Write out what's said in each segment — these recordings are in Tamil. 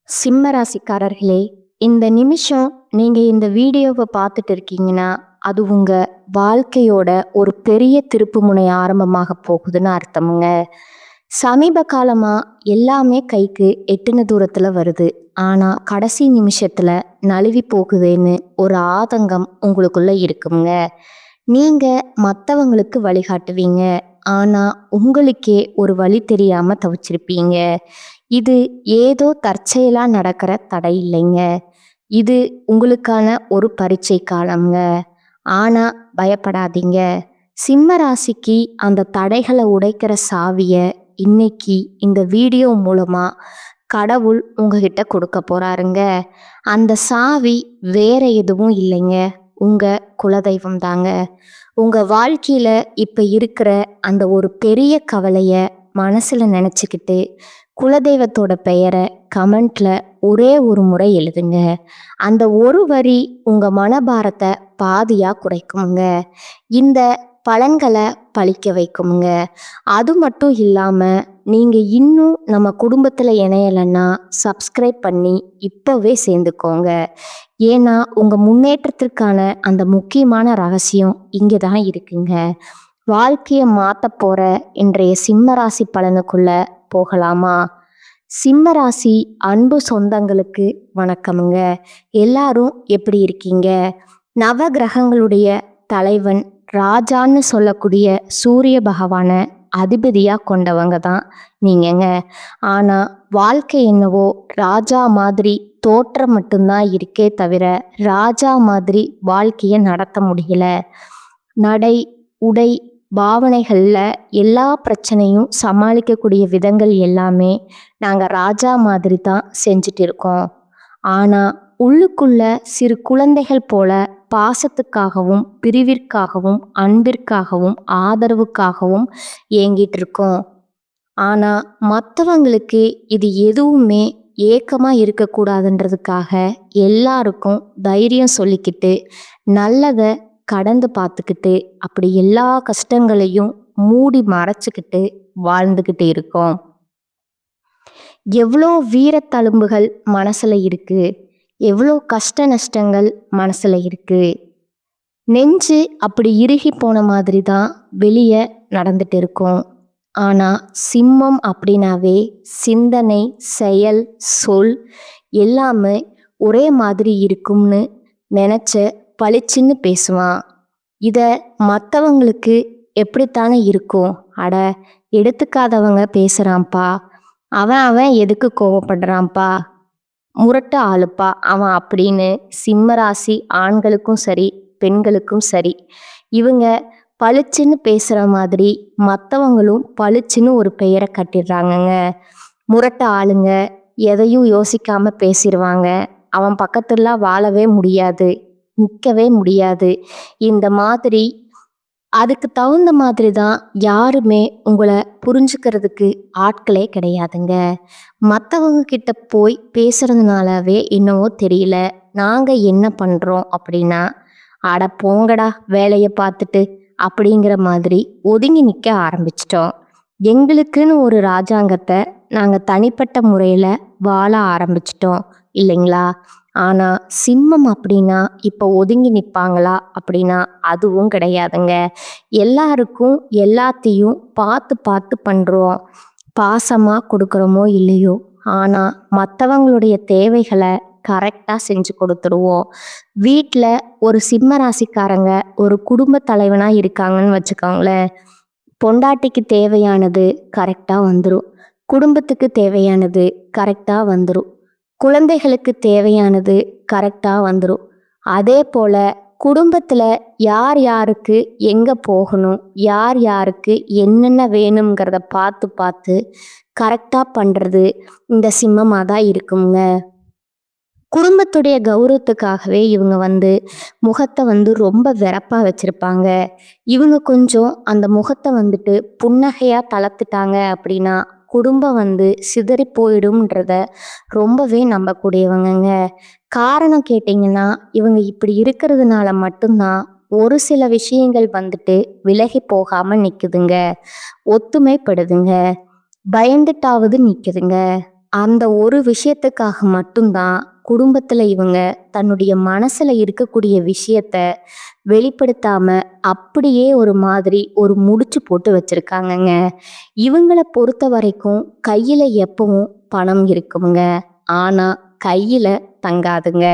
சிம்ம ராசிக்காரர்களே, இந்த நிமிஷம் நீங்க இந்த வீடியோவை பார்த்துட்டு இருக்கீங்கன்னா, அது உங்க வாழ்க்கையோட ஒரு பெரிய திருப்புமுனை ஆரம்பமாக போகுதுன்னு அர்த்தமுங்க. சமீப காலமா எல்லாமே கைக்கு எட்டுன தூரத்துல வருது. ஆனா கடைசி நிமிஷத்துல நழுவி போகுதேன்னு ஒரு ஆதங்கம் உங்களுக்குள்ள இருக்குங்க. நீங்க மத்தவங்களுக்கு வழிகாட்டுவீங்க. ஆனா உங்களுக்கே ஒரு வழி தெரியாம தவிச்சிருப்பீங்க. இது ஏதோ தற்செயலா நடக்கிற தடை இல்லைங்க. இது உங்களுக்கான ஒரு பரீட்சை காலம்ங்க. ஆனா பயப்படாதீங்க. சிம்ம ராசிக்கு அந்த தடைகளை உடைக்கிற சாவிய இன்னைக்கு இந்த வீடியோ மூலமா கடவுள் உங்ககிட்ட கொடுக்க போறாருங்க. அந்த சாவி வேற எதுவும் இல்லைங்க. உங்க குலதெய்வம் தாங்க. உங்க வாழ்க்கையில இப்ப இருக்கிற அந்த ஒரு பெரிய கவலைய மனசுல நினைச்சுக்கிட்டு குலதெய்வத்தோட பெயரை கமெண்ட்ல ஒரே ஒரு முறை எழுதுங்க. அந்த ஒரு வரி உங்க மனபாரத்தை பாதியா குறைக்குங்க. இந்த பலன்களை பழிக்க வைக்குங்க. அது மட்டும் இல்லாம நீங்க இன்னும் நம்ம குடும்பத்துல இணையலைன்னா சப்ஸ்கிரைப் பண்ணி இப்பவே சேர்ந்துக்கோங்க. ஏன்னா உங்க முன்னேற்றத்திற்கான அந்த முக்கியமான ரகசியம் இங்கே தான் இருக்குங்க. வாழ்க்கையை மாத்த போற இன்றைய சிம்ம ராசி பலனுக்குள்ள போகலாமா? சிம்ம ராசி அன்பு சொந்தங்களுக்கு வணக்கமுங்க. எல்லாரும் எப்படி இருக்கீங்க? நவ கிரகங்களுடைய தலைவன் ராஜான்னு சொல்லக்கூடிய சூரிய பகவான அதிபதியா கொண்டவங்க தான் நீங்கங்க. ஆனா வாழ்க்கை என்னவோ ராஜா மாதிரி தோற்றம் மட்டும்தான் இருக்கே தவிர ராஜா மாதிரி வாழ்க்கையை நடத்த முடியல. நடை, உடை, பாவனைகள்ல எல்லா பிரச்சனையும் சமாளிக்கக்கூடிய விதங்கள் எல்லாமே நாங்கள் ராஜா மாதிரி தான் செஞ்சுட்டு இருக்கோம். ஆனால் உள்ளுக்குள்ள சிறு குழந்தைகள் போல பாசத்துக்காகவும் பிரிவிற்காகவும் அன்பிற்காகவும் ஆதரவுக்காகவும் ஏங்கிட்டு இருக்கோம். ஆனால் மற்றவங்களுக்கு இது எதுவுமே ஏக்கமாக இருக்கக்கூடாதுன்றதுக்காக எல்லாருக்கும் தைரியம் சொல்லிக்கிட்டு நல்லதை கடந்து பார்த்துக்கிட்டு அப்படி எல்லா கஷ்டங்களையும் மூடி மறைச்சிக்கிட்டு வாழ்ந்துக்கிட்டு இருக்கோம். எவ்வளோ வீரத்தழும்புகள் மனசுல இருக்கு, எவ்வளோ கஷ்ட நஷ்டங்கள் மனசுல இருக்கு. நெஞ்சு அப்படி இறுகி போன மாதிரி தான் வெளியே நடந்துட்டு இருக்கோம். ஆனால் சிம்மம் அப்படின்னாவே சிந்தனை, செயல், சொல் எல்லாமே ஒரே மாதிரி இருக்கும்னு நினச்ச பளிச்சுன்னு பேசுவான். இதை மற்றவங்களுக்கு எப்படித்தானே இருக்கும்? அட எடுத்துக்காதவங்க பேசுகிறான்ப்பா, அவன் எதுக்கு கோவப்படுறான்ப்பா, முரட்டு ஆளுப்பா அவன் அப்படின்னு சிம்மராசி ஆண்களுக்கும் சரி பெண்களுக்கும் சரி இவங்க பளிச்சுன்னு பேசுகிற மாதிரி மற்றவங்களும் பளிச்சுன்னு ஒரு பெயரை கட்டிடுறாங்கங்க. முரட்டு ஆளுங்க எதையும் யோசிக்காம பேசிடுவாங்க. அவன் பக்கத்துல வாழவே முடியாது, நிற்கவே முடியாது. இந்த மாதிரி அதுக்கு தகுந்த மாதிரி தான் யாருமே உங்களை புரிஞ்சுக்கிறதுக்கு ஆட்களே கிடையாதுங்க. மற்றவங்க கிட்ட போய் பேசுறதுனாலவே என்னவோ தெரியல நாங்கள் என்ன பண்ணுறோம் அப்படின்னா, அட போங்கடா வேலையை பார்த்துட்டு அப்படிங்கிற மாதிரி ஒதுங்கி நிற்க ஆரம்பிச்சிட்டோம். எங்களுக்குன்னு ஒரு ராஜாங்கத்தை நாங்கள் தனிப்பட்ட முறையில் வாழ ஆரம்பிச்சிட்டோம் இல்லைங்களா? ஆனால் சிம்மம் அப்படின்னா இப்போ ஒதுங்கி நிற்பாங்களா அப்படின்னா அதுவும் கிடையாதுங்க. எல்லாருக்கும் எல்லாத்தையும் பார்த்து பார்த்து பண்ணுறோம். பாசமாக கொடுக்குறோமோ இல்லையோ, ஆனால் மற்றவங்களுடைய தேவைகளை கரெக்டாக செஞ்சு கொடுத்துருவோம். வீட்டில் ஒரு சிம்ம ராசிக்காரங்க ஒரு குடும்ப தலைவனாக இருக்காங்கன்னு வச்சுக்கோங்களேன். பொண்டாட்டிக்கு தேவையானது கரெக்டாக வந்துடும், குடும்பத்துக்கு தேவையானது கரெக்டாக வந்துடும், குழந்தைகளுக்கு தேவையானது கரெக்டாக வந்துடும். அதே போல் குடும்பத்தில் யார் யாருக்கு எங்கே போகணும், யார் யாருக்கு என்னென்ன வேணுங்கிறத பார்த்து பார்த்து கரெக்டாக பண்ணுறது இந்த சிம்மமாக தான் இருக்குங்க. குடும்பத்துடைய கௌரவத்துக்காகவே இவங்க முகத்தை ரொம்ப வெறப்பாக வச்சுருப்பாங்க. இவங்க கொஞ்சம் அந்த முகத்தை புன்னகையாக தளர்த்துட்டாங்க அப்படின்னா குடும்பம் சிதறி போயிடும்ன்றத ரொம்பவே நம்பக்கூடியவங்கங்க. காரணம் கேட்டிங்கன்னா இவங்க இப்படி இருக்கிறதுனால மட்டும்தான் ஒரு சில விஷயங்கள் விலகி போகாமல் நிற்குதுங்க, ஒத்துமைப்படுதுங்க, பயந்துட்டாவது நிற்குதுங்க. அந்த ஒரு விஷயத்துக்காக மட்டும்தான் குடும்பத்துல இவங்க தன்னுடைய மனசுல இருக்கக்கூடிய விஷயத்த வெளிப்படுத்தாம அப்படியே ஒரு மாதிரி ஒரு முடிச்சு போட்டு வச்சிருக்காங்கங்க. இவங்கள பொறுத்த வரைக்கும் கையில எப்பவும் பணம் இருக்குங்க. ஆனா கையில தங்காதுங்க.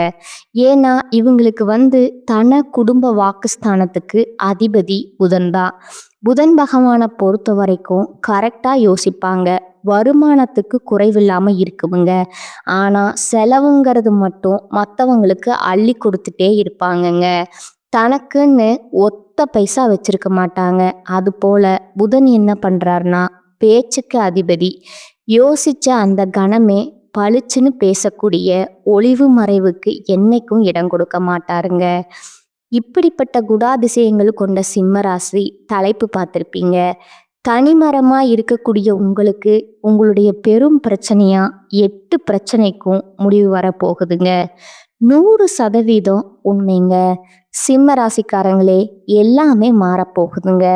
ஏன்னா இவங்களுக்கு குடும்ப வாக்குஸ்தானத்துக்கு அதிபதி புதன் தான். புதன் பகவானை பொறுத்த வரைக்கும் கரெக்டா யோசிப்பாங்க. வருமானத்துக்கு குறைவில்லாம இருக்குமுங்க. ஆனா செலவுங்கிறது மட்டும் மற்றவங்களுக்கு அள்ளி கொடுத்துட்டே இருப்பாங்கங்க. தனக்குன்னு ஒத்த பைசா வச்சிருக்க மாட்டாங்க. அது போல புதன் என்ன பண்றாருன்னா பேச்சுக்கு அதிபதி. யோசிச்ச அந்த கணமே பளிச்சுன்னு பேசக்கூடிய ஒளிவு மறைவுக்கு என்னைக்கும் இடம் கொடுக்க மாட்டாருங்க. இப்படிப்பட்ட குணாதிசயங்கள் கொண்ட சிம்ம ராசி தலைப்பு பார்த்திருப்பீங்க. தனிமரமா இருக்கக்கூடிய உங்களுக்கு உங்களுடைய பெரும் பிரச்சனையா 8 பிரச்சனைக்கும் முடிவு வர போகுதுங்க. 100% உண்மைங்க. சிம்ம ராசிக்காரங்களே, எல்லாமே மாறப்போகுதுங்க.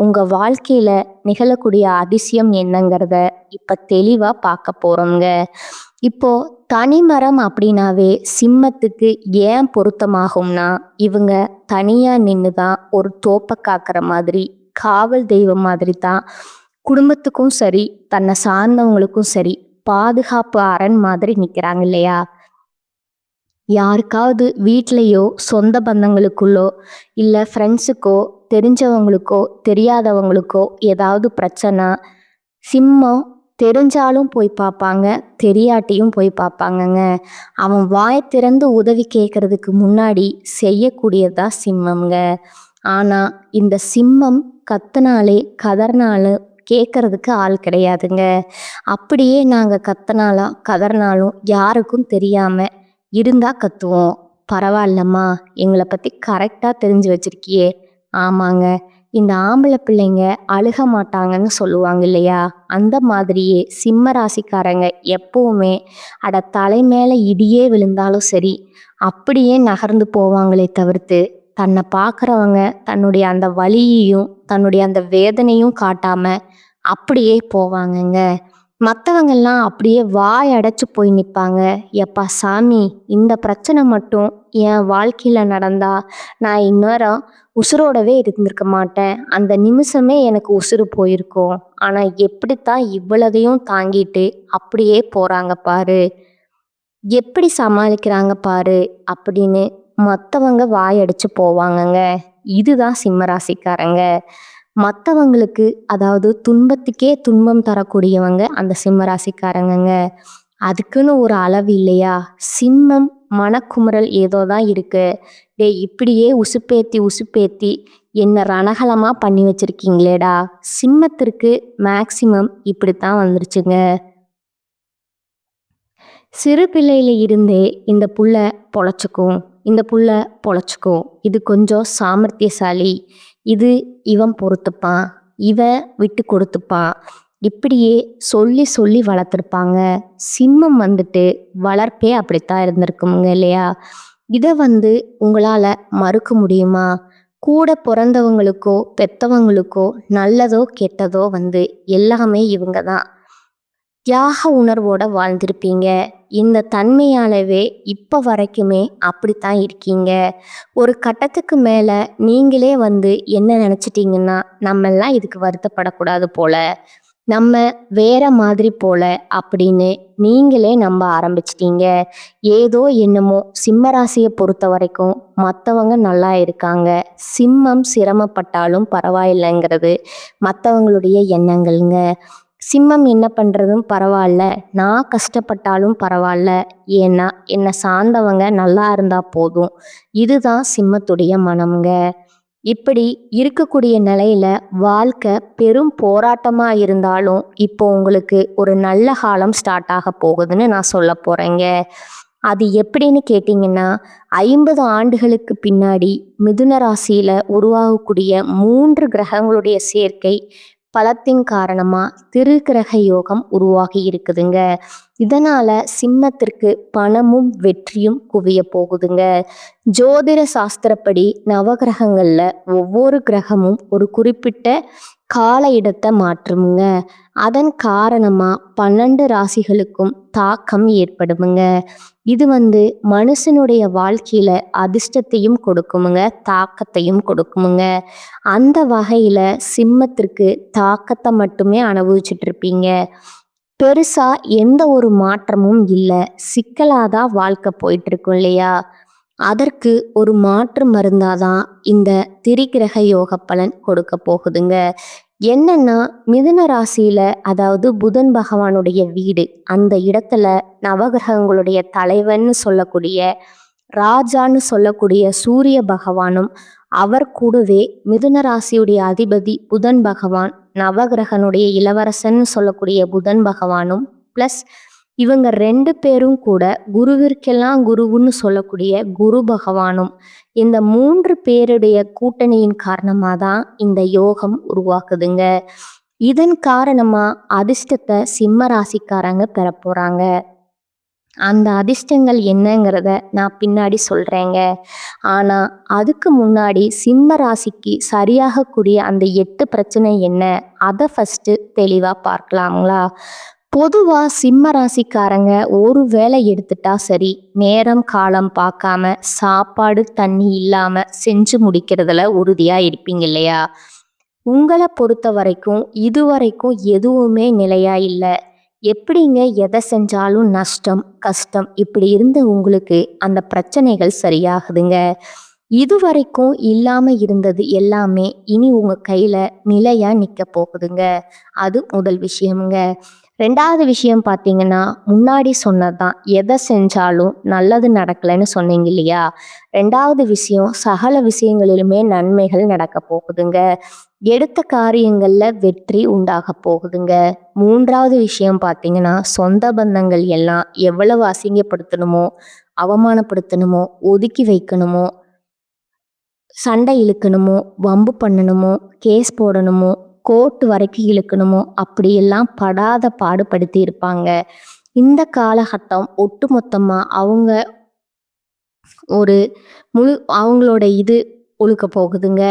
உங்க வாழ்க்கையில நிகழக்கூடிய அதிசயம் என்னங்கிறத இப்ப தெளிவா பார்க்க போறோம்ங்க. இப்போ தனிமரம் அப்படின்னாவே சிம்மத்துக்கு ஏன் பொருத்தமாகும்னா, இவங்க தனியா நின்று தான் ஒரு தோப்பை காக்கிற மாதிரி, காவல் தெய்வம் மாதிரி தான் குடும்பத்துக்கும் சரி, தன்னை சார்ந்தவங்களுக்கும் சரி, பாதுகாப்பு அரண் மாதிரி நிற்கிறாங்க இல்லையா? யாருக்காவது வீட்லேயோ சொந்த பந்தங்களுக்குள்ளோ இல்லை ஃப்ரெண்ட்ஸுக்கோ தெரிஞ்சவங்களுக்கோ தெரியாதவங்களுக்கோ ஏதாவது பிரச்சனை, சிம்மம் தெரிஞ்சாலும் போய் பார்ப்பாங்க, தெரியாட்டியும் போய் பார்ப்பாங்கங்க. அவன் வாய் திறந்து உதவி கேட்கறதுக்கு முன்னாடி செய்யக்கூடியதா சிம்மம்ங்க. ஆனால் இந்த சிம்மம் கத்துனாலே கதறினாலும் கேட்கறதுக்கு ஆள் கிடையாதுங்க. அப்படியே நாங்கள் கத்துனாலும் கதறினாலும் யாருக்கும் தெரியாமல் இருந்தால் கத்துவோம். பரவாயில்லம்மா, எங்களை பற்றி கரெக்டாக தெரிஞ்சு வச்சிருக்கியே. ஆமாங்க, இந்த ஆம்பளை பிள்ளைங்க அழுக மாட்டாங்கன்னு சொல்லுவாங்க இல்லையா? அந்த மாதிரியே சிம்ம ராசிக்காரங்க எப்பவுமே அட தலை மேலே இடியே விழுந்தாலும் சரி அப்படியே நகர்ந்து போவாங்களே தவிர்த்து தன்னை பார்க்குறவங்க தன்னுடைய அந்த வலியையும் தன்னுடைய அந்த வேதனையும் காட்டாம அப்படியே போவாங்கங்க. மற்றவங்கெல்லாம் அப்படியே வாய் அடைச்சு போய் நிற்பாங்க. எப்பா சாமி, இந்த பிரச்சனை மட்டும் என் வாழ்க்கையில் நடந்தா நான் இந்நேரம் உசுரோடவே இருந்திருக்க மாட்டேன். அந்த நிமிஷமே எனக்கு உசுறு போயிருக்கும். ஆனால் எப்படித்தான் இவ்வளதையும் தாங்கிட்டு அப்படியே போகிறாங்க பாரு, எப்படி சமாளிக்கிறாங்க பாரு அப்படின்னு மற்றவங்க வாயடிச்சு போவாங்கங்க. இதுதான் சிம்மராசிக்காரங்க. மற்றவங்களுக்கு அதாவது துன்பத்துக்கே துன்பம் தரக்கூடியவங்க அந்த சிம்மராசிக்காரங்கங்க. அதுக்குன்னு ஒரு அளவு இல்லையா? சிம்மம் மனக்குமுறல் ஏதோ தான் இருக்கு. இப்படியே உசுப்பேத்தி உசுப்பேத்தி என்ன ரணகலமாக பண்ணி வச்சிருக்கீங்களேடா. சிம்மத்திற்கு மேக்சிமம் இப்படித்தான் வந்துருச்சுங்க. சிறு பிள்ளையில இருந்தே இந்த புள்ள பொழைச்சிக்கும், இந்த புள்ள பொழைச்சிக்கும், இது கொஞ்சம் சாமர்த்தியசாலி, இவன் பொறுத்துப்பான், இவன் விட்டு கொடுத்துப்பான், இப்படியே சொல்லி சொல்லி வளர்த்துருப்பாங்க. சிம்மம் வளர்ப்பே அப்படித்தான் இருந்திருக்குங்க இல்லையா? இதை உங்களால் மறுக்க முடியுமா? கூட பிறந்தவங்களுக்கோ பெத்தவங்களுக்கோ நல்லதோ கெட்டதோ எல்லாமே இவங்க தான். தியாக உணர்வோட வாழ்ந்திருப்பீங்க. இந்த தன்மையாலவே இப்போ வரைக்குமே அப்படித்தான் இருக்கீங்க. ஒரு கட்டத்துக்கு மேலே நீங்களே என்ன நினச்சிட்டிங்கன்னா, நம்மெல்லாம் இதுக்கு வருத்தப்படக்கூடாது போல, நம்ம வேற மாதிரி போல அப்படின்னு நீங்களே நம்ப ஆரம்பிச்சிட்டீங்க. ஏதோ என்னமோ சிம்மராசியை பொறுத்த வரைக்கும் மற்றவங்க நல்லா இருக்காங்க, சிம்மம் சிரமப்பட்டாலும் பரவாயில்லைங்கிறது மற்றவங்களுடைய எண்ணங்கள்ங்க. சிம்மம் என்ன பண்ணுறதும் பரவாயில்ல, நான் கஷ்டப்பட்டாலும் பரவாயில்ல, ஏன்னா என்னை சார்ந்தவங்க நல்லா இருந்தால் போதும், இதுதான் சிம்மத்துடைய மனம்ங்க. இப்படி இருக்கக்கூடிய நிலையில வாழ்க்கை பெரும் போராட்டமாக இருந்தாலும் இப்போ உங்களுக்கு ஒரு நல்ல காலம் ஸ்டார்ட் ஆக போகுதுன்னு நான் சொல்ல போகிறேங்க. அது எப்படின்னு கேட்டிங்கன்னா, 50 ஆண்டுகளுக்கு பின்னாடி மிதுன ராசியில் உருவாகக்கூடிய 3 கிரகங்களுடைய சேர்க்கை பலத்தின் காரணமாக திருக்கிரக யோகம் உருவாகி இருக்குதுங்க. இதனால் சிம்மத்திற்கு பணமும் வெற்றியும் குவிய போகுதுங்க. ஜோதிட சாஸ்திரப்படி நவகிரகங்களில் ஒவ்வொரு கிரகமும் ஒரு குறிப்பிட்ட கால இடத்தை மாற்றுமுங்க. அதன் காரணமா 12 ராசிகளுக்கும் தாக்கம் ஏற்படுமுங்க. இது மனுஷனுடைய வாழ்க்கையில அதிர்ஷ்டத்தையும் கொடுக்குமுங்க, தாக்கத்தையும் கொடுக்குமுங்க. அந்த வகையில சிம்மத்திற்கு தாக்கத்தை மட்டுமே அனுபவிச்சுட்டு இருப்பீங்க. பெருசா எந்த ஒரு மாற்றமும் இல்ல. சிக்கலாதான் வாழ்க்கை போயிட்டு இருக்கும் இல்லையா? அதற்கு ஒரு மாற்று மருந்தாதான் இந்த திரிகிரக யோக பலன் கொடுக்க போகுதுங்க. என்னன்னா, மிதுன ராசியில, அதாவது புதன் பகவானுடைய வீடு, அந்த இடத்துல நவகிரகங்களுடைய தலைவன்னு சொல்லக்கூடிய, ராஜான்னு சொல்லக்கூடிய சூரிய பகவானும், அவர் கூடவே மிதுன ராசியுடைய அதிபதி புதன் பகவான், நவகிரகனுடைய இளவரசன்னு சொல்லக்கூடிய புதன் பகவானும், ப்ளஸ் இவங்க 2 பேரும் கூட குருவிற்கெல்லாம் குருவுன்னு சொல்லக்கூடிய குரு பகவானும், இந்த 3 பேருடைய கூட்டணியின் காரணமாக தான் இந்த யோகம் உருவாக்குதுங்க. இதன் காரணமா அதிர்ஷ்டத்தை சிம்ம ராசிக்காரங்க பெற போறாங்க. அந்த அதிர்ஷ்டங்கள் என்னங்கிறத நான் பின்னாடி சொல்றேங்க. ஆனா அதுக்கு முன்னாடி சிம்ம ராசிக்கு சரியாகக்கூடிய அந்த 8 பிரச்சனை என்ன, அதை ஃபர்ஸ்ட் தெளிவா பார்க்கலாங்களா? பொதுவா சிம்ம ராசிக்காரங்க ஒரு வேளை எடுத்துட்டா சரி, நேரம் காலம் பார்க்காம சாப்பாடு தண்ணி இல்லாம செஞ்சு முடிக்கிறதுல உறுதியா இருப்பீங்க இல்லையா? உங்களை பொறுத்த வரைக்கும் இதுவரைக்கும் எதுவுமே நிலையா இல்லை. எப்படிங்க எதை செஞ்சாலும் நஷ்டம் கஷ்டம் இப்படி இருந்த உங்களுக்கு அந்த பிரச்சனைகள் சரியாகுதுங்க. இதுவரைக்கும் இல்லாம இருந்தது எல்லாமே இனி உங்க கையில நிலையா நிக்க போகுதுங்க. அது முதல் விஷயமுங்க. 2வது விஷயம் பார்த்தீங்கன்னா, முன்னாடி சொன்னதுதான், எதை செஞ்சாலும் நல்லது நடக்கலைன்னு சொன்னீங்க இல்லையா? 2வது விஷயம், சகல விஷயங்களிலுமே நன்மைகள் நடக்க போகுதுங்க. எடுத்த காரியங்கள்ல வெற்றி உண்டாக போகுதுங்க. 3வது விஷயம் பார்த்தீங்கன்னா, சொந்த பந்தங்கள் எல்லாம் எவ்வளவு அசிங்கப்படுத்தணுமோ, அவமானப்படுத்தணுமோ, ஒதுக்கி வைக்கணுமோ, சண்டை இழுக்கணுமோ, வம்பு பண்ணணுமோ, கேஸ் போடணுமோ, கோர்ட்டு வரைக்கும் இழுக்கணுமோ, அப்படியெல்லாம் படாத பாடுபடுத்தி இருப்பாங்க. இந்த காலகட்டம் ஒட்டுமொத்தமா அவங்க ஒரு அவங்களோட இது ஒழுக்க போகுதுங்க.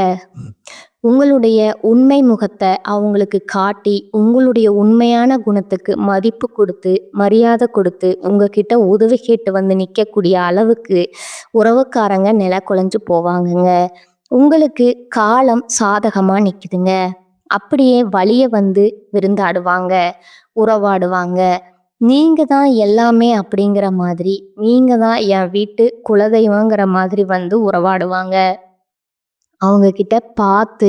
உங்களுடைய உண்மை முகத்தை அவங்களுக்கு காட்டி, உங்களுடைய உண்மையான குணத்துக்கு மதிப்பு கொடுத்து, மரியாதை கொடுத்து, உங்ககிட்ட உதவி கேட்டு நிற்கக்கூடிய அளவுக்கு உறவுக்காரங்க நில குலைஞ்சு போவாங்கங்க. உங்களுக்கு காலம் சாதகமா நிற்குதுங்க. அப்படியே வழிய விருந்தாடுவாங்க, உறவாடுவாங்க. நீங்க தான் எல்லாமே அப்படிங்கிற மாதிரி, நீங்க தான் என் வீட்டு குலதெய்வங்கிற மாதிரி உறவாடுவாங்க. அவங்க கிட்ட பார்த்து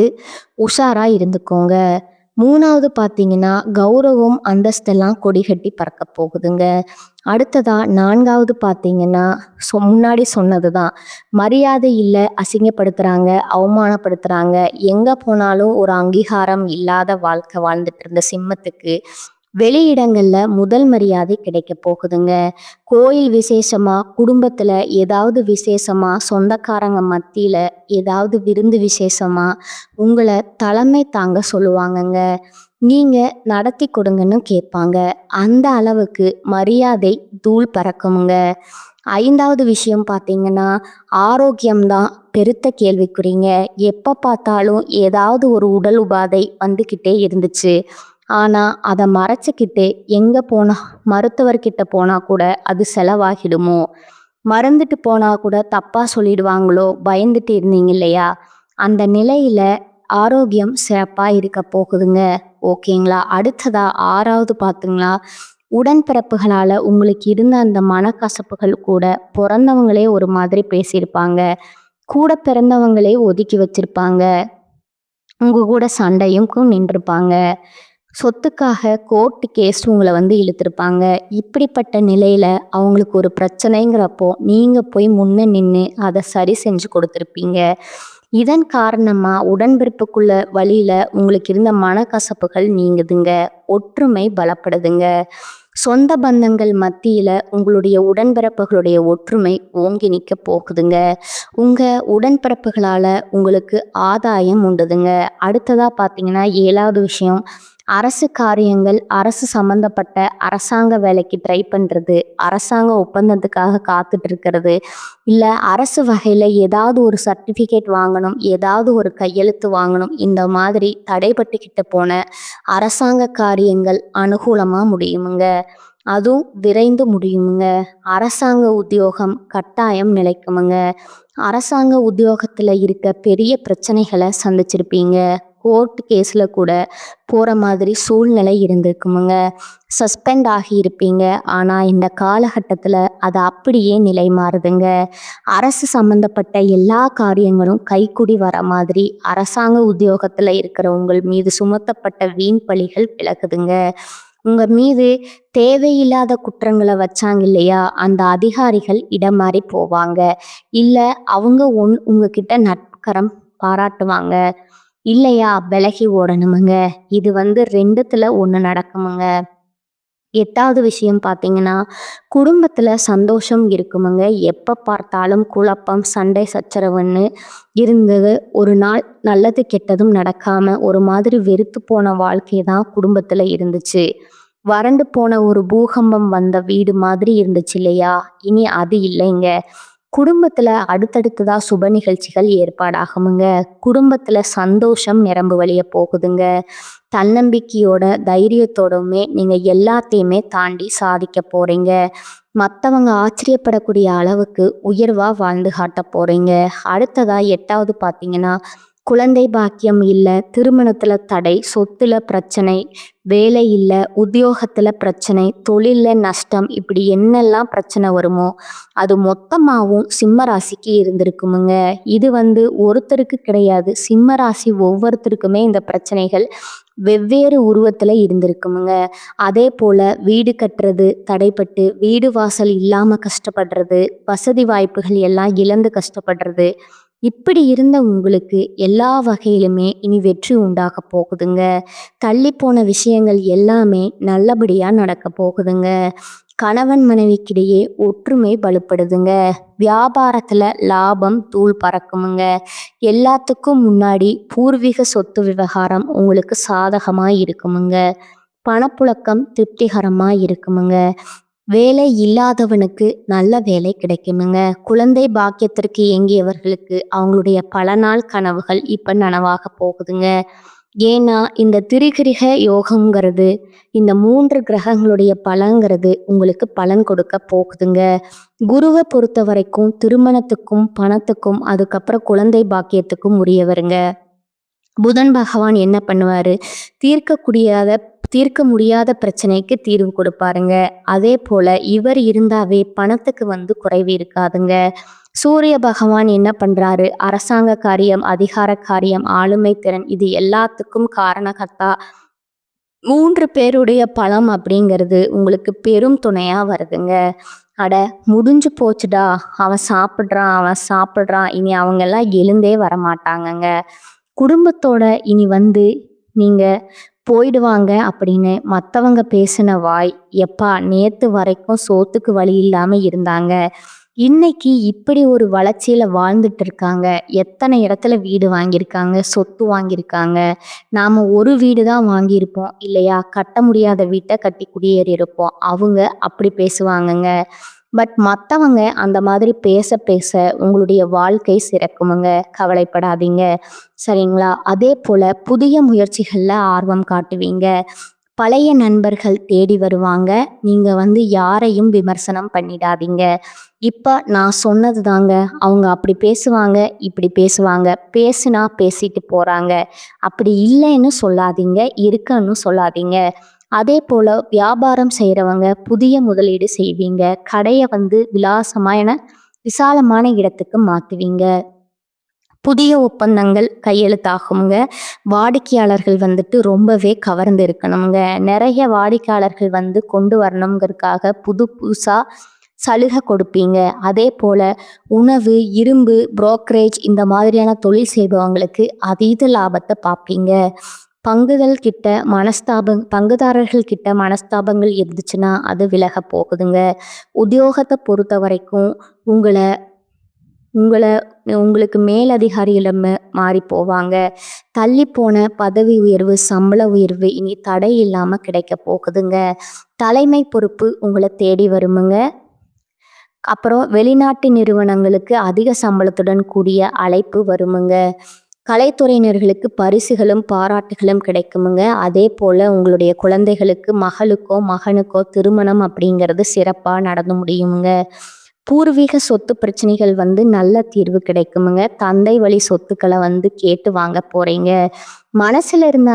உஷாரா இருந்துக்கோங்க. 3வது பார்த்தீங்கன்னா, கௌரவம் அந்தஸ்தெல்லாம் கொடி கட்டி பறக்க போகுதுங்க. அடுத்ததா 4வது பார்த்தீங்கன்னா, முன்னாடி சொன்னது தான், மரியாதை இல்லை, அசிங்கப்படுத்துகிறாங்க, அவமானப்படுத்துகிறாங்க, எங்கே போனாலும் ஒரு அங்கீகாரம் இல்லாத வாழ்க்கை வாழ்ந்துட்டு இருந்த சிம்மத்துக்கு வெளியிடங்களில் முதல் மரியாதை கிடைக்க போகுதுங்க. கோயில் விசேஷமா, குடும்பத்தில் ஏதாவது விசேஷமா, சொந்தக்காரங்க மத்தியில் ஏதாவது விருந்து விசேஷமா உங்களை தலைமை தாங்க சொல்லுவாங்கங்க. நீங்கள் நடத்தி கொடுங்கன்னு கேட்பாங்க. அந்த அளவுக்கு மரியாதை தூள் பறக்குங்க. 5வது விஷயம் பார்த்தீங்கன்னா, ஆரோக்கியம்தான் பெருத்த கேள்விக்குறிங்க. எப்போ பார்த்தாலும் ஏதாவது ஒரு உடல் உபாதை வந்துக்கிட்டே இருந்துச்சு. ஆனால் அதை மறைச்சிக்கிட்டு எங்கே போனால், மருத்துவர்கிட்ட போனால் கூட அது செலவாகிடுமோ, மறந்துட்டு போனால் கூட தப்பாக சொல்லிடுவாங்களோ பயந்துட்டு இருந்தீங்க இல்லையா? அந்த நிலையில் ஆரோக்கியம் சிறப்பாக இருக்க போகுதுங்க. ஓகேங்களா? அடுத்ததா 6வது பார்த்துங்களா, உடன்பிறப்புகளால் உங்களுக்கு இருந்த அந்த மனக்கசப்புகள் கூட பிறந்தவங்களே ஒரு மாதிரி பேசியிருப்பாங்க, கூட பிறந்தவங்களே ஒதுக்கி வச்சிருப்பாங்க, உங்கள் கூட சண்டையும் நின்றுருப்பாங்க, சொத்துக்காக கோர்ட்டு கேஸ் உங்களை இழுத்துருப்பாங்க. இப்படிப்பட்ட நிலையில் அவங்களுக்கு ஒரு பிரச்சனைங்கிறப்போ நீங்கள் போய் முன்ன நின்று அதை சரி செஞ்சு கொடுத்துருப்பீங்க. இதன் காரணமாக உடன்பிறப்புக்குள்ள வழியில் உங்களுக்கு இருந்த மனக்கசப்புகள் நீங்குதுங்க. ஒற்றுமை பலப்படுதுங்க. சொந்த பந்தங்கள் மத்தியில் உங்களுடைய உடன்பிறப்புகளுடைய ஒற்றுமை ஓங்கி நிற்க போகுதுங்க. உங்கள் உடன்பிறப்புகளால் உங்களுக்கு ஆதாயம் உண்டுதுங்க. அடுத்ததாக பார்த்தீங்கன்னா, 7வது விஷயம், அரசு காரியங்கள், அரசு சம்பந்தப்பட்ட அரசாங்க வேலைக்கு ட்ரை பண்ணுறது, அரசாங்க ஒப்பந்தத்துக்காக காத்துட்டு இருக்கிறது, இல்லை அரசு வகையில் ஏதாவது ஒரு சர்டிஃபிகேட் வாங்கணும், ஏதாவது ஒரு கையெழுத்து வாங்கணும், இந்த மாதிரி தடைப்பட்டுக்கிட்டு போன அரசாங்க காரியங்கள் அனுகூலமாக முடியுமுங்க. அதுவும் விரைந்து முடியுமுங்க. அரசாங்க உத்தியோகம் கட்டாயம் நிலைக்குமுங்க. அரசாங்க உத்தியோகத்தில் இருக்க பெரிய பிரச்சனைகளை சந்திச்சிருப்பீங்க. கோர்ட் கேஸில் கூட போகிற மாதிரி சூழ்நிலை இருந்திருக்குமுங்க. சஸ்பெண்ட் ஆகியிருப்பீங்க. ஆனால் இந்த காலகட்டத்தில் அது அப்படியே நிலை மாறுதுங்க. அரசு சம்மந்தப்பட்ட எல்லா காரியங்களும் கைக்கூடி வர மாதிரி அரசாங்க உத்தியோகத்தில் இருக்கிற உங்கள் மீது சுமத்தப்பட்ட வீண் பழிகள் விலகுதுங்க. உங்கள் மீது தேவையில்லாத குற்றங்களை வச்சாங்க இல்லையா, அந்த அதிகாரிகள் இடம் மாறி போவாங்க. இல்லை அவங்க உங்ககிட்ட நட்புக்கரம் பாராட்டுவாங்க. இல்லையா விலகி ஓடணுமுங்க. இது 2த்துல 1 நடக்குமுங்க. 8வது விஷயம் பார்த்தீங்கன்னா, குடும்பத்தில் சந்தோஷம் இருக்குமுங்க. எப்போ பார்த்தாலும் குழப்பம், சண்டை சச்சரவுன்னு இருந்தது. ஒரு நாள் நல்லது கெட்டதும் நடக்காமல் ஒரு மாதிரி வெறுத்து போன வாழ்க்கை தான் குடும்பத்தில் இருந்துச்சு. வறண்டு போன ஒரு பூகம்பம் வந்த வீடு மாதிரி இருந்துச்சு இல்லையா, இனி அது இல்லைங்க. குடும்பத்தில் அடுத்தடுத்ததாக சுப நிகழ்ச்சிகள் ஏற்பாடாகுமுங்க. குடும்பத்தில் சந்தோஷம் நிரம்பு வழிய போகுதுங்க. தன்னம்பிக்கையோட தைரியத்தோடவுமே நீங்கள் எல்லாத்தையுமே தாண்டி சாதிக்க போகிறீங்க. மற்றவங்க ஆச்சரியப்படக்கூடிய அளவுக்கு உயர்வாக வாழ்ந்து காட்ட போகிறீங்க. அடுத்ததாக 8வது பார்த்தீங்கன்னா, குழந்தை பாக்கியம் இல்லை, திருமணத்தில் தடை, சொத்துல பிரச்சனை, வேலை இல்லை, உத்தியோகத்தில் பிரச்சனை, தொழிலில் நஷ்டம், இப்படி என்னெல்லாம் பிரச்சனை வருமோ அது மொத்தமாகவும் சிம்ம ராசிக்கு இருந்திருக்குமுங்க. இது ஒருத்தருக்கு கிடையாது, சிம்ம ராசி ஒவ்வொருத்தருக்குமே இந்த பிரச்சனைகள் வெவ்வேறு உருவத்தில் இருந்திருக்குமுங்க. அதே போல் வீடு கட்டுறது தடைப்பட்டு வீடு வாசல் இல்லாமல் கஷ்டப்படுறது, வசதி வாய்ப்புகள் எல்லாம் இழந்து கஷ்டப்படுறது, இப்படி இருந்த உங்களுக்கு எல்லா வகையிலுமே இனி வெற்றி உண்டாக போகுதுங்க. தள்ளி போன விஷயங்கள் எல்லாமே நல்லபடியாக நடக்க போகுதுங்க. கணவன் மனைவிக்கிடையே ஒற்றுமை பலுப்படுதுங்க. வியாபாரத்தில் லாபம் தூள் பறக்குமுங்க. எல்லாத்துக்கும் முன்னாடி பூர்வீக சொத்து விவகாரம் உங்களுக்கு சாதகமாக இருக்குமுங்க. பணப்புழக்கம் திருப்திகரமாக இருக்குமுங்க. வேலை இல்லாதவனுக்கு நல்ல வேலை கிடைக்குமுங்க. குழந்தை பாக்கியத்திற்கு ஏங்கியவர்களுக்கு அவங்களுடைய பல நாள் கனவுகள் இப்போ நனவாக போகுதுங்க. ஏன்னா இந்த திரிகிரக யோகங்கிறது, இந்த 3 கிரகங்களுடைய பலங்கிறது உங்களுக்கு பலன் கொடுக்க போகுதுங்க. குருவை பொறுத்த வரைக்கும் திருமணத்துக்கும் பணத்துக்கும் அதுக்கப்புறம் குழந்தை பாக்கியத்துக்கும் உரியவருங்க. புதன் பகவான் என்ன பண்ணுவார், தீர்க்க முடியாத பிரச்சனைக்கு தீர்வு கொடுப்பாருங்க. அதே போல் இவர் இருந்தாவே பணத்துக்கு குறைவு இருக்காதுங்க. சூரிய பகவான் என்ன பண்ணுறாரு, அரசாங்க காரியம், அதிகார காரியம், ஆளுமை திறன், இது எல்லாத்துக்கும் காரணகர்த்தா 3 பேருடைய பலம் அப்படிங்கிறது உங்களுக்கு பெரும் துணையாக வருதுங்க. அட முடிஞ்சு போச்சுடா, அவன் சாப்பிட்றான், இனி அவங்கெல்லாம் எழுந்தே வரமாட்டாங்கங்க. குடும்பத்தோட இனி நீங்கள் போயிடுவாங்க அப்படின்னு மற்றவங்க பேசின வாய், எப்பா நேற்று வரைக்கும் சோத்துக்கு வழி இல்லாமல் இருந்தாங்க, இன்னைக்கு இப்படி ஒரு வளர்ச்சியில் வாழ்ந்துட்டு இருக்காங்க, எத்தனை இடத்துல வீடு வாங்கியிருக்காங்க, சொத்து வாங்கியிருக்காங்க, நாம் ஒரு வீடு தான் வாங்கியிருப்போம் இல்லையா, கட்ட முடியாத வீட்டை கட்டி குடியேறி இருப்போம், அவங்க அப்படி பேசுவாங்கங்க. பட் மற்றவங்க அந்த மாதிரி பேச பேச உங்களுடைய வாழ்க்கை சிறக்குமுங்க. கவலைப்படாதீங்க, சரிங்களா? அதே போல் புதிய முயற்சிகளில் ஆர்வம் காட்டுவீங்க. பழைய நண்பர்கள் தேடி வருவாங்க. நீங்கள் யாரையும் விமர்சனம் பண்ணிடாதீங்க. இப்போ நான் சொன்னது தாங்க, அவங்க அப்படி பேசுவாங்க, இப்படி பேசுவாங்க, பேசுனா பேசிட்டு போகிறாங்க, அப்படி இல்லைன்னு சொல்லாதீங்க, இருக்குன்னு சொல்லாதீங்க. அதே போல் வியாபாரம் செய்கிறவங்க புதிய முதலீடு செய்வீங்க. கடையை விசாலமான இடத்துக்கு மாற்றுவீங்க. புதிய ஒப்பந்தங்கள் கையெழுத்தாகுங்க. வாடிக்கையாளர்கள் ரொம்பவே கவர்ந்து இருக்கணுங்க. நிறைய வாடிக்கையாளர்கள் கொண்டு வரணுங்கிறதுக்காக புதுசாக சலுகை கொடுப்பீங்க. அதே போல் உணவு, இரும்பு, புரோக்கரேஜ் இந்த மாதிரியான தொழில் செய்பவங்களுக்கு அதீத லாபத்தை பார்ப்பீங்க. பங்குதாரர்கள் கிட்ட மனஸ்தாபங்கள் இருந்துச்சுன்னா அது விலக போகுதுங்க. உத்தியோகத்தை பொறுத்த வரைக்கும் உங்களை உங்களை உங்களுக்கு மேலதிகாரியிடம் மாறி போவாங்க. தள்ளி போன பதவி உயர்வு, சம்பள உயர்வு இனி தடை இல்லாம கிடைக்க போகுதுங்க. தலைமை பொறுப்பு உங்களை தேடி வருமுங்க. அப்புறம் வெளிநாட்டு நிறுவனங்களுக்கு அதிக சம்பளத்துடன் கூடிய அழைப்பு வருமுங்க. கலைத்துறையினர்களுக்கு பரிசுகளும் பாராட்டுகளும் கிடைக்குமுங்க. அதே போல் உங்களுடைய குழந்தைகளுக்கு மகளுக்கோ மகனுக்கோ திருமணம் அப்படிங்கிறது சிறப்பாக நடந்து முடியுமுங்க. பூர்வீக சொத்து பிரச்சனைகள் நல்ல தீர்வு கிடைக்குமுங்க. தந்தை வழி சொத்துக்களை கேட்டு வாங்க போறீங்க. மனசுல இருந்த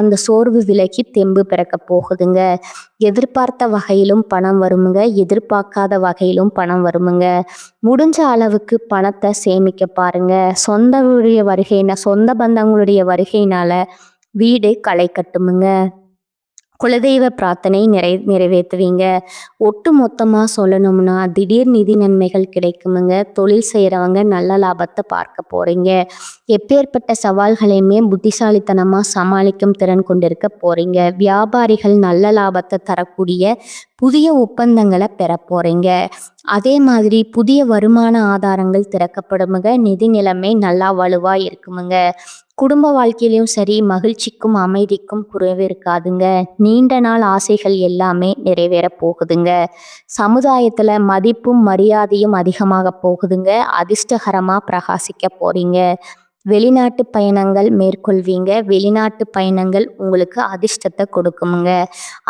அந்த சோர்வு விலகி தெம்பு பிறக்க போகுதுங்க. எதிர்பார்த்த வகையிலும் பணம் வருமுங்க, எதிர்பார்க்காத வகையிலும் பணம் வருமுங்க. முடிஞ்ச அளவுக்கு பணத்தை சேமிக்க பாருங்க. சொந்த பந்தங்களுடைய வருகையினால வீடு களை கட்டுமுங்க. குலதெய்வ பிரார்த்தனை நிறைவேற்றுவீங்க. ஒட்டு மொத்தமாக சொல்லணும்னா திடீர் நிதி நன்மைகள் கிடைக்குமுங்க. தொழில் செய்கிறவங்க நல்ல லாபத்தை பார்க்க போகிறீங்க. எப்பேற்பட்ட சவால்களையுமே புத்திசாலித்தனமாக சமாளிக்கும் திறன் கொண்டிருக்க போகிறீங்க. வியாபாரிகள் நல்ல லாபத்தை தரக்கூடிய புதிய ஒப்பந்தங்களை பெற போகிறீங்க. அதே மாதிரி புதிய வருமான ஆதாரங்கள் திறக்கப்படுமுங்க. நிதி நிலைமை நல்லா வலுவாக இருக்குமுங்க. குடும்ப வாழ்க்கையிலையும் சரி, மகிழ்ச்சிக்கும் அமைதிக்கும் குறைவு இருக்காதுங்க. நீண்ட நாள் ஆசைகள் எல்லாமே நிறைவேற போகுதுங்க. சமுதாயத்தில் மதிப்பும் மரியாதையும் அதிகமாக போகுதுங்க. அதிர்ஷ்டகரமாக பிரகாசிக்க போறீங்க. வெளிநாட்டு பயணங்கள் மேற்கொள்வீங்க. வெளிநாட்டு பயணங்கள் உங்களுக்கு அதிர்ஷ்டத்தை கொடுக்குமுங்க.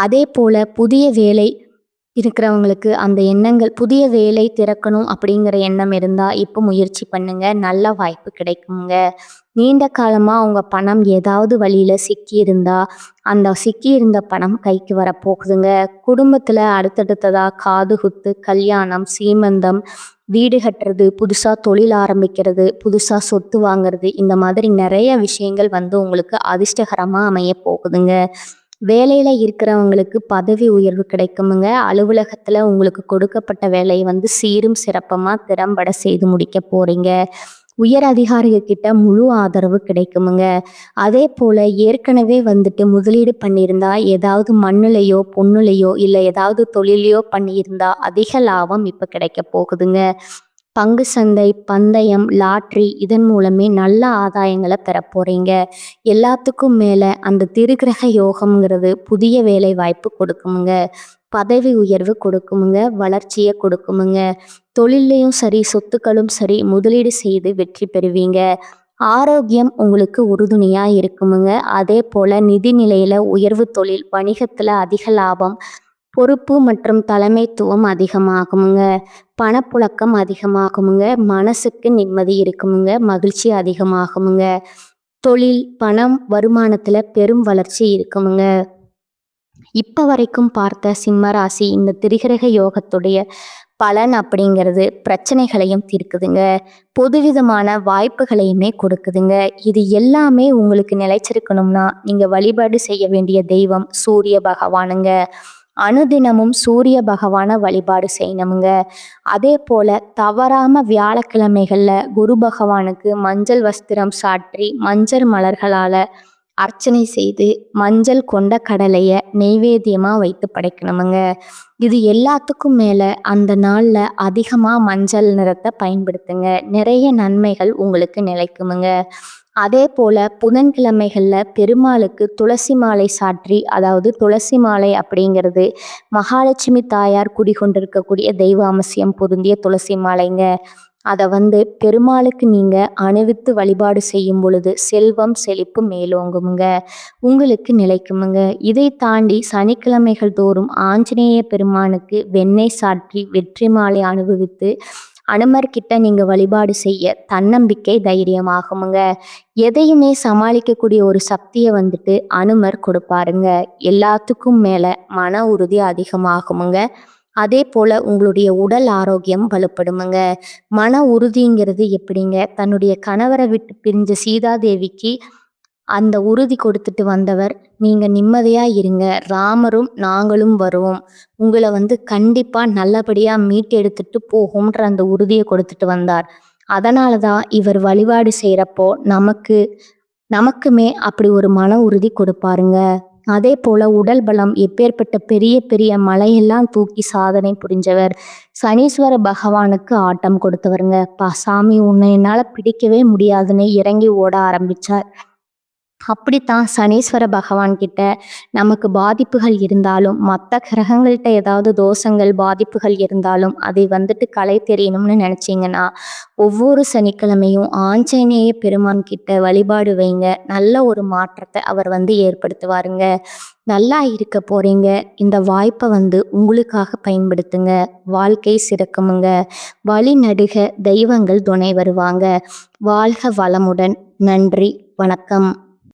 அதே போல் புதிய வேலை இருக்கிறவங்களுக்கு அந்த எண்ணங்கள், புதிய வேலை திறக்கணும் அப்படிங்கிற எண்ணம் இருந்தால் இப்போ முயற்சி பண்ணுங்க. நல்ல வாய்ப்பு கிடைக்குங்க. நீண்ட காலமாக உங்கள் பணம் ஏதாவது வழியில் சிக்கியிருந்தா அந்த சிக்கியிருந்த பணம் கைக்கு வரப்போகுதுங்க. குடும்பத்தில் அடுத்தடுத்ததாக காது குத்து, கல்யாணம், சீமந்தம், வீடு கட்டுறது, புதுசாக தொழில் ஆரம்பிக்கிறது, புதுசாக சொத்து வாங்கிறது, இந்த மாதிரி நிறைய விஷயங்கள் உங்களுக்கு அதிர்ஷ்டகரமாக அமைய போகுதுங்க. வேலையில் இருக்கிறவங்களுக்கு பதவி உயர்வு கிடைக்குமுங்க. அலுவலகத்தில் உங்களுக்கு கொடுக்கப்பட்ட வேலையை சீரும் சிறப்பமாக திறம்பட செய்து முடிக்க போகிறீங்க. உயர் அதிகாரிகிட்ட முழு ஆதரவு கிடைக்குமுங்க. அதே போல் ஏற்கனவே முதலீடு பண்ணியிருந்தா, ஏதாவது மண்ணுலையோ பொண்ணுலையோ இல்லை ஏதாவது தொழிலையோ பண்ணியிருந்தா அதிக லாபம் இப்போ கிடைக்க போகுதுங்க. பங்கு சந்தை, பந்தயம், லாட்ரி இதன் மூலமே நல்ல ஆதாயங்களை பெற போறீங்க. எல்லாத்துக்கும் மேலே அந்த திருக்கிரக யோகம்ங்கிறது புதிய வேலை வாய்ப்பு கொடுக்குமுங்க. பதவி உயர்வு கொடுக்குமுங்க. வளர்ச்சியை கொடுக்குமுங்க. தொழிலையும் சரி, சொத்துக்களும் சரி, முதலீடு செய்து வெற்றி பெறுவீங்க. ஆரோக்கியம் உங்களுக்கு உறுதுணையாக இருக்குமுங்க. அதே போல் நிதி நிலையில் உயர்வு, தொழில் வணிகத்தில் அதிக லாபம், பொறுப்பு மற்றும் தலைமைத்துவம் அதிகமாகுமுங்க. பணப்புழக்கம் அதிகமாகுமுங்க. மனசுக்கு நிம்மதி இருக்குமுங்க. மகிழ்ச்சி அதிகமாகுமுங்க. தொழில், பணம், வருமானத்தில் பெரும் வளர்ச்சி இருக்குமுங்க. இப்போ வரைக்கும் பார்த்த சிம்மராசி இந்த திரிகிரக யோகத்துடைய பலன் அப்படிங்கிறது பிரச்சனைகளையும் தீர்க்குதுங்க. பொதுவிதமான வாய்ப்புகளையுமே கொடுக்குதுங்க. இது எல்லாமே உங்களுக்கு நிலைச்சிருக்கணும்னா நீங்கள் வழிபாடு செய்ய வேண்டிய தெய்வம் சூரிய பகவானுங்க. அனுதினமும் சூரிய பகவானை வழிபாடு செய்யணுமுங்க. அதே போல் தவறாமல் வியாழக்கிழமைகளில் குரு பகவானுக்கு மஞ்சள் வஸ்திரம் சாற்றி மஞ்சள் மலர்களால் அர்ச்சனை செய்து மஞ்சள் கொண்ட கடலையை நெய்வேத்தியமாக வைத்து படைக்கணுமுங்க. இது எல்லாத்துக்கும் மேலே அந்த நாளில் அதிகமாக மஞ்சள் நிறத்தை பயன்படுத்துங்க. நிறைய நன்மைகள் உங்களுக்கு நிலைக்குமுங்க. அதே போல் புதன்கிழமைகளில் பெருமாளுக்கு துளசி மாலை சாற்றி, அதாவது துளசி மாலை அப்படிங்கிறது மகாலட்சுமி தாயார் குடிகொண்டிருக்கக்கூடிய தெய்வ அம்சம் பொருந்திய துளசி மாலைங்க. அதை பெருமாளுக்கு நீங்கள் அணிவித்து வழிபாடு செய்யும் பொழுது செல்வம் செழிப்பு மேலோங்குமுங்க. உங்களுக்கு நிலைக்குமுங்க. இதை தாண்டி சனிக்கிழமைகள் தோறும் ஆஞ்சநேய பெருமானுக்கு வெண்ணெய் சாற்றி வெற்றி மாலை அனுபவித்து அனுமர்கிட்ட நீங்கள் வழிபாடு செய்ய தன்னம்பிக்கை தைரியமாகுமுங்க. எதையுமே சமாளிக்கக்கூடிய ஒரு சக்தியை அனுமர் கொடுப்பாருங்க. எல்லாத்துக்கும் மேலே மன உறுதி அதிகமாகுமுங்க. அதே போல் உங்களுடைய உடல் ஆரோக்கியம் வலுப்படுமுங்க. மன உறுதிங்கிறது எப்படிங்க? தன்னுடைய கணவரை விட்டு பிரிஞ்ச சீதாதேவிக்கு அந்த உறுதி கொடுத்துட்டு வந்தவர், நீங்கள் நிம்மதியாக இருங்க, ராமரும் நாங்களும் வருவோம், உங்களை கண்டிப்பாக நல்லபடியாக மீட்டெடுத்துட்டு போகும்ன்ற அந்த உறுதியை கொடுத்துட்டு வந்தார். அதனால தான் இவர் வழிபாடு செய்கிறப்போ நமக்குமே அப்படி ஒரு மன உறுதி கொடுப்பாருங்க. அதே போல உடல் பலம், எப்பேற்பட்ட பெரிய பெரிய மலையெல்லாம் தூக்கி சாதனை புரிஞ்சவர். சனீஸ்வர பகவானுக்கு ஆட்டம் கொடுத்தவருங்க. சாமி உன்னை என்னால பிடிக்கவே முடியாதுன்னு இறங்கி ஓட ஆரம்பிச்சார். அப்படித்தான் சனீஸ்வர பகவான் கிட்ட நமக்கு பாதிப்புகள் இருந்தாலும், மற்ற கிரகங்கள்கிட்ட ஏதாவது தோஷங்கள் பாதிப்புகள் இருந்தாலும் அதை வந்துட்டு களை தெரியணும்னு நினச்சிங்கன்னா ஒவ்வொரு சனிக்கிழமையும் ஆஞ்சநேய பெருமான் கிட்ட வழிபாடு வைங்க. நல்ல ஒரு மாற்றத்தை அவர் ஏற்படுத்துவாருங்க. நல்லா இருக்க போறீங்க. இந்த வாய்ப்பை உங்களுக்காக பயன்படுத்துங்க. வாழ்க்கை சிறக்குமுங்க. வழி நடுக தெய்வங்கள் துணை வருவாங்க. வாழ்க வளமுடன். நன்றி. வணக்கம்.